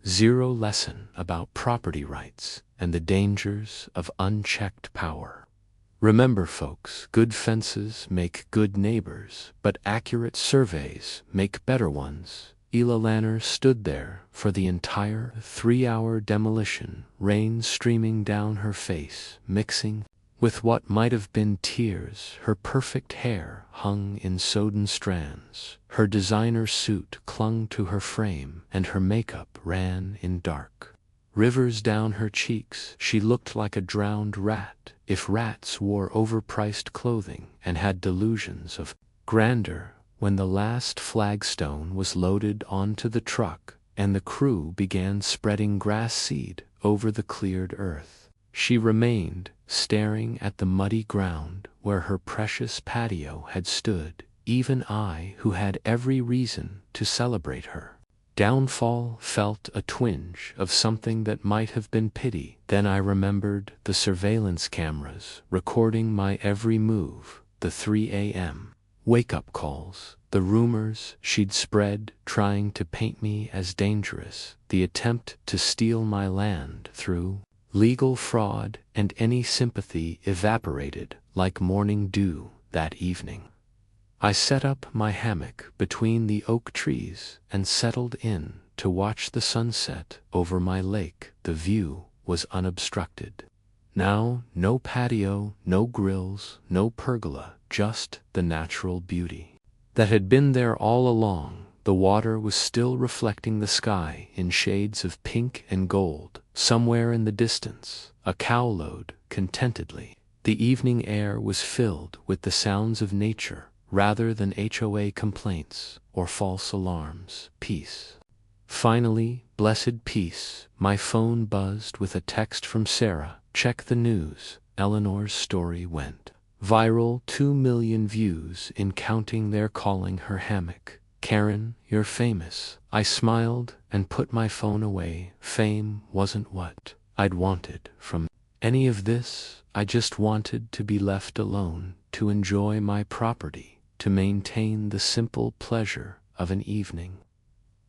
zero lesson about property rights and the dangers of unchecked power. Remember, folks, good fences make good neighbors, but accurate surveys make better ones. Ela Lanner stood there for the entire 3-hour demolition, rain streaming down her face, mixing with what might have been tears. Her perfect hair hung in sodden strands. Her designer suit clung to her frame, and her makeup ran in dark rivers down her cheeks. She looked like a drowned rat, if rats wore overpriced clothing and had delusions of grandeur. When the last flagstone was loaded onto the truck and the crew began spreading grass seed over the cleared earth, she remained staring at the muddy ground where her precious patio had stood. Even I, who had every reason to celebrate her downfall, felt a twinge of something that might have been pity. Then I remembered the surveillance cameras recording my every move, the 3 a.m. wake-up calls, the rumors she'd spread trying to paint me as dangerous, the attempt to steal my land through legal fraud, and any sympathy evaporated like morning dew that evening. I set up my hammock between the oak trees and settled in to watch the sunset over my lake. The view was unobstructed. Now, no patio, no grills, no pergola, just the natural beauty that had been there all along. The water was still reflecting the sky in shades of pink and gold. Somewhere in the distance, a cow lowed contentedly. The evening air was filled with the sounds of nature rather than HOA complaints or false alarms. Peace. Finally, blessed peace. My phone buzzed with a text from Sarah. Check the news. Eleanor's story went viral. 2 million views in counting. They're calling her hammock Karen, you're famous. I smiled and put my phone away. Fame wasn't what I'd wanted from any of this. I just wanted to be left alone, to enjoy my property, to maintain the simple pleasure of an evening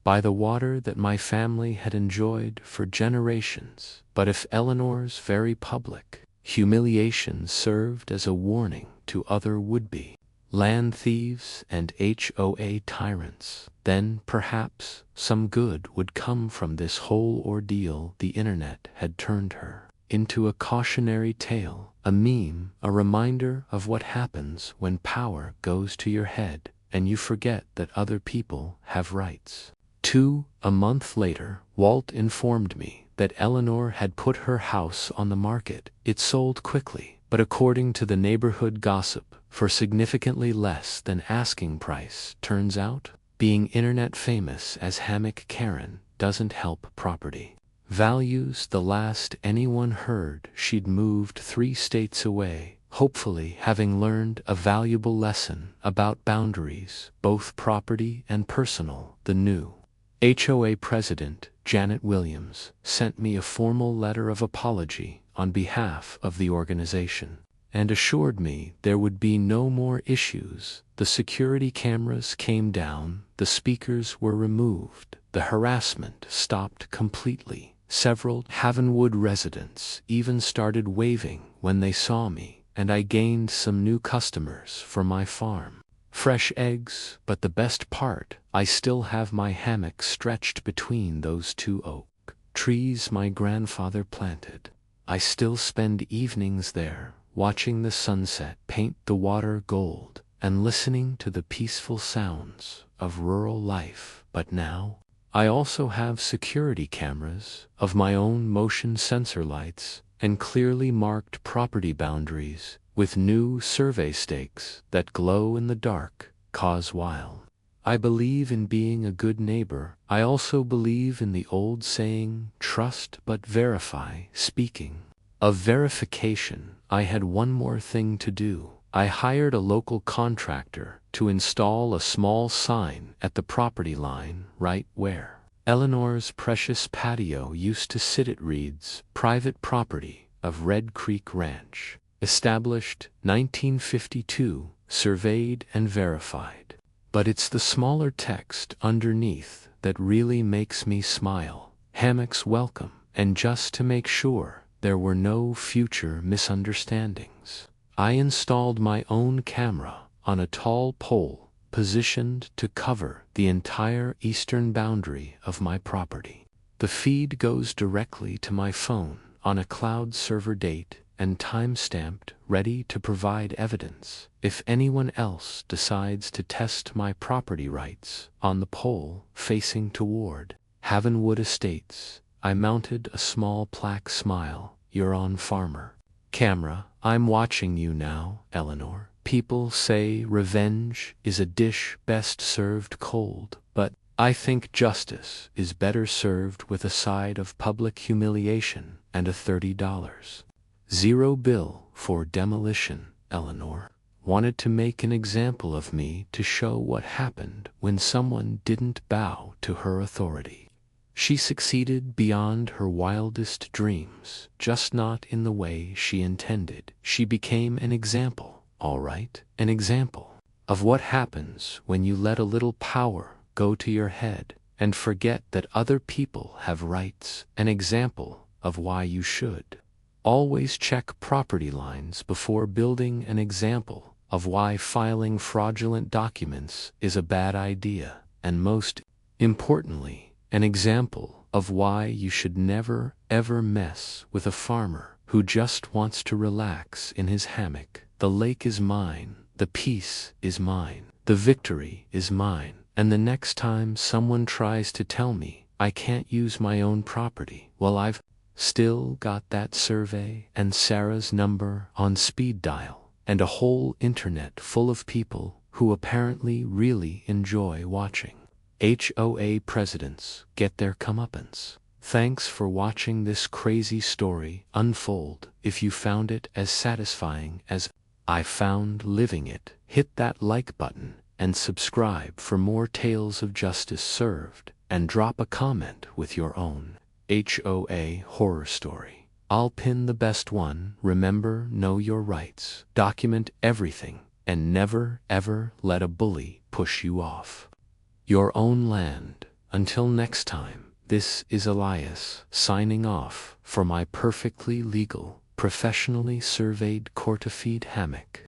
by the water that my family had enjoyed for generations. But if Eleanor's very public humiliation served as a warning to other would-be land thieves and HOA tyrants, then perhaps some good would come from this whole ordeal. The internet had turned her into a cautionary tale, a meme, a reminder of what happens when power goes to your head and you forget that other people have rights. A month later, Walt informed me that Eleanor had put her house on the market. It sold quickly, but according to the neighborhood gossip, for significantly less than asking price. Turns out, being internet famous as Hammock Karen doesn't help property values. The last anyone heard, she'd moved 3 states away, hopefully having learned a valuable lesson about boundaries, both property and personal. The new HOA president, Janet Williams, sent me a formal letter of apology on behalf of the organization and assured me there would be no more issues. The security cameras came down, the speakers were removed, the harassment stopped completely. Several Havenwood residents even started waving when they saw me, and I gained some new customers for my farm. Fresh eggs, but the best part, I still have my hammock stretched between those 2 oak trees my grandfather planted. I still spend evenings there, watching the sunset paint the water gold and listening to the peaceful sounds of rural life. But now, I also have security cameras of my own, motion sensor lights, and clearly marked property boundaries with new survey stakes that glow in the dark. Cause while I believe in being a good neighbor, I also believe in the old saying, trust but verify. Speaking of verification, I had one more thing to do. I hired a local contractor to install a small sign at the property line right where Eleanor's precious patio used to sit. It reads, private property of Red Creek Ranch. Established 1952, surveyed and verified. But it's the smaller text underneath that really makes me smile. Hammocks welcome. And just to make sure there were no future misunderstandings, I installed my own camera on a tall pole positioned to cover the entire eastern boundary of my property. The feed goes directly to my phone on a cloud server, date and time-stamped, ready to provide evidence if anyone else decides to test my property rights. On the pole facing toward Havenwood Estates, I mounted a small plaque, smile, you're on farmer. Camera, I'm watching you now, Eleanor. People say revenge is a dish best served cold, but I think justice is better served with a side of public humiliation and a $30 bill for demolition. Eleanor wanted to make an example of me to show what happened when someone didn't bow to her authority. She succeeded beyond her wildest dreams, just not in the way she intended. She became an example, all right, an example of what happens when you let a little power go to your head and forget that other people have rights, an example of why you should always check property lines before building, an example of why filing fraudulent documents is a bad idea, and most importantly, an example of why you should never ever mess with a farmer who just wants to relax in his hammock. The lake is mine, the peace is mine, the victory is mine, and the next time someone tries to tell me I can't use my own property, well, I've still got that survey and Sarah's number on speed dial, and a whole internet full of people who apparently really enjoy watching HOA presidents get their comeuppance. Thanks for watching this crazy story unfold. If you found it as satisfying as I found living it, hit that like button and subscribe for more tales of justice served, and drop a comment with your own HOA horror story. I'll pin the best one. Remember, know your rights, document everything, and never ever let a bully push you off your own land. Until next time, this is Elias signing off for my perfectly legal, professionally surveyed court-to-feed hammock.